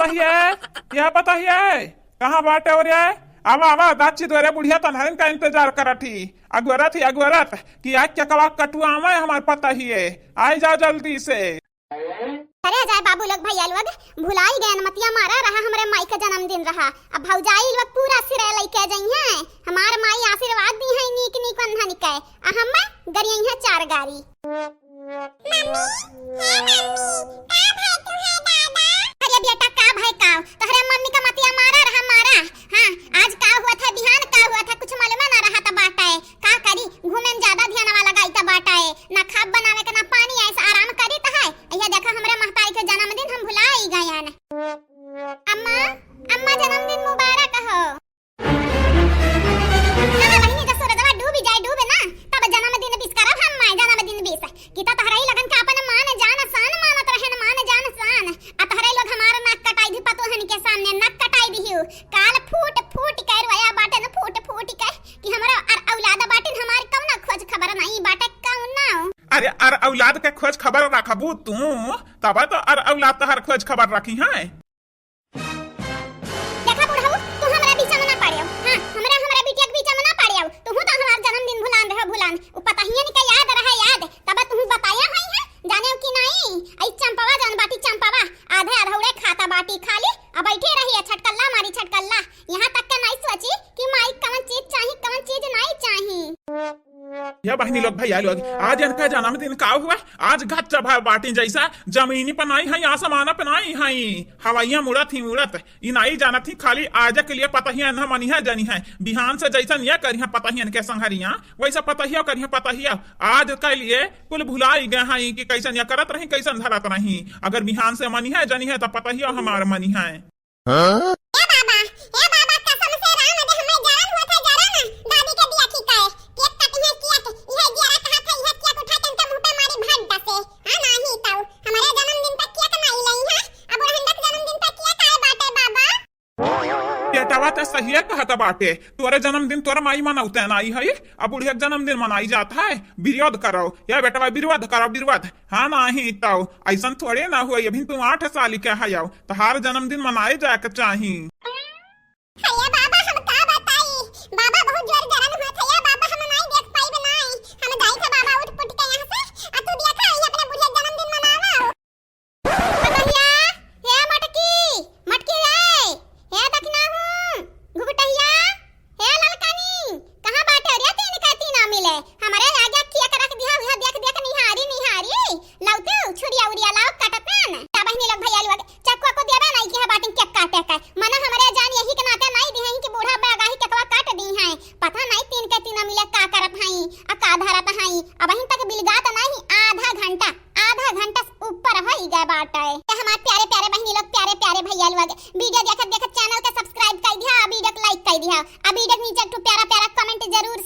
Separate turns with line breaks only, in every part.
बताइए कहाँ बाटे और ये आवा आवा दाची द्वारे बुढ़िया तनहरिन का इंतजार करा थी अगवरत कि आज क्या कवा कटुआ आवा है हमारे पता ही है आई जाओ जल्दी से।
अरे जाए बाबू लोग भैया लोग भुला ही गए मतिया मारा रहा हमारे माई का जन्मदिन रहा अब भौजाई लोग पूरा सिरे लेके जाई हैं हमार माई आशीर्वाद दी है नीक नीक अंधा निकाय आ हम गरियई है 4 गाड़ी। मम्मी हां मम्मी का भाई तू है दादा अरे बेटा का भाई का तोहरे मम्मी का मतिया मारा रहा मारा हां आज का हुआ था बिहान का हुआ था कुछ मालूम ना रहा था बाटा है का करी घूमे में ज्यादा ध्यान वाला गाई था बाटा है ना खाब बनावे का ना पानी ऐसा आराम करी त है ये देखा हमरे महतारी के जन्मदिन हम भुला ही गए हैं। अम्मा अम्मा जन्मदिन मुबारक हो ना बहिनी का सूरजवा डूब जाए डूबे ना तब जन्मदिन बीस करब हम माय जन्मदिन बीस किता तहरा ही लगन का अपन मान जान सान मानत रहे न मान जान सान आ तहरा लोग हमारा नाक कटाई दी पतो हन के सामने नाक कटाई दियो काल फूट फूट के रोया बाटे न फूट फूट के कि हमरा औलाद बाटे हमार कौन खोज खबर नहीं बाटे कौन ना
अरे अर औलाद के खोज खबर रखबू तू तब तो अर औलाद तहर खोज खबर रखी है।
देखा बुढ़ऊ तू हमरा बीच में ना पड़ियो हां हमरा बिटिया के बीच में ना पड़ियो तू तो हमार जन्मदिन भुलान उ पता ही नहीं का याद रहा याद तब तू बताया है जाने कि नहीं आई चंपावा जान बाटी चंपावा आधे आधौड़े खाता बाटी खाली अब बैठे रही छटकल्ला मारी छटकल्ला यहां तक के नहीं सोची कि माई कौन चीज नहीं चाहिए।
या बहनी लोग भैया लोग आज इनका जन्मदिन का हुआ आज गच्च भर बाटी जैसा जमीनी पनाई है आसमान पनाई है हवाइया मुड़त ही मुड़त इनाई जाना थी खाली आज के लिए पता ही न मनी है जनी है बिहान से जैसा ये करिया पता ही इनके संहरिया वैसा पता ही करिया पता ही आज के लिए कुल भुलाई गए हैं कि कैसन या करत रही कैसन धरत रही अगर बिहान से मनी है जनी है तो पता ही हमार मनी है। सही कहता बाटे तोरे जन्मदिन तोरा माई मनाते नहीं है अब बुढ़िया जन्मदिन मनाई जाता है विरोध करो या बेटा विरोध करो विरोध हाँ नहीं तो ऐसा थोड़े ना हुआ अभी तुम 8 साल के है तो हर जन्मदिन मनाए जाए के चाहिए। वीडियो देखत चैनल के सब्सक्राइब कर दिया वीडियो को लाइक कर दिया वीडियो नीचे एक प्यारा कमेंट जरूर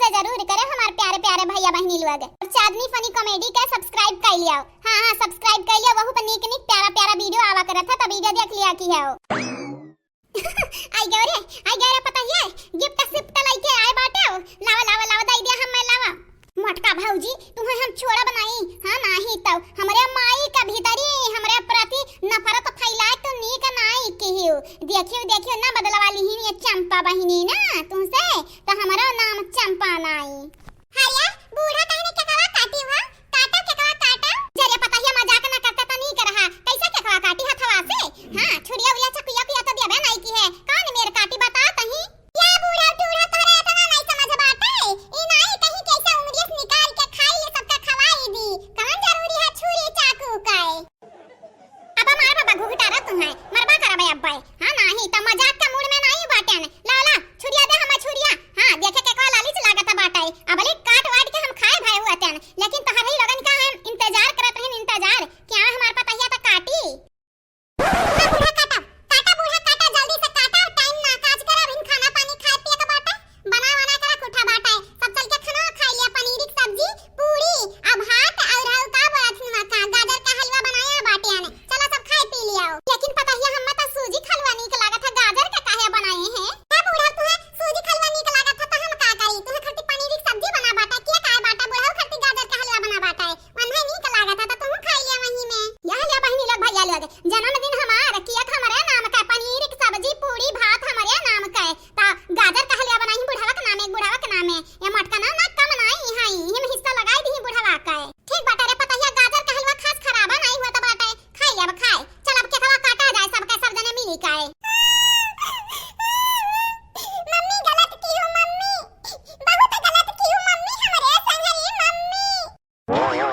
करे हमारे प्यारे भैया बहनी लोग और चांदनी फनी कॉमेडी का सब्सक्राइब कर लिया हां सब्सक्राइब कर लिया वहु पर नीक प्यारा वीडियो आवा करत था तो वीडियो देख लिया की है आई गए रे पता है गिफ्ट शिफ्ट लेके आए बाटे लावा दे दिया हम लावा मटका भौजी तुम्हें हम छोड़ा बनाई हां नहीं तो हमरे माई का भीतरी हमरे प्रति नफरत फैलाए तो नीक नहीं कियो देखियो ना बदलवा ली ही चंपा बहिनी ना तुमसे तो हमारा नाम चंपा नहीं हाया बूढ़ा कहने के कवा काटी हुआ काटा के कवा काटा जरे पता है मजाक ना करता तो नहीं कर रहा कैसे के कवा काटी हथवा से हां छुरिया उलिया चकुया तो देबे नहीं की है कौन मेरे काटी बता तही या बूढ़ा तोरे इतना नहीं समझ बाटे ई नहीं कहीं कैसे उंगलियां निकाल के खाई सबका खवाई दी कौन जरूरी है छुरी चाकू काए अब मार बाबा घुघटारा तुम्हें मरबा करबे अब्बा हां नहीं त मजाक का मूड में नहीं बाटे ला छुरिया दे हम छुरिया हां देखे के को लालिच लागत बाटे
है।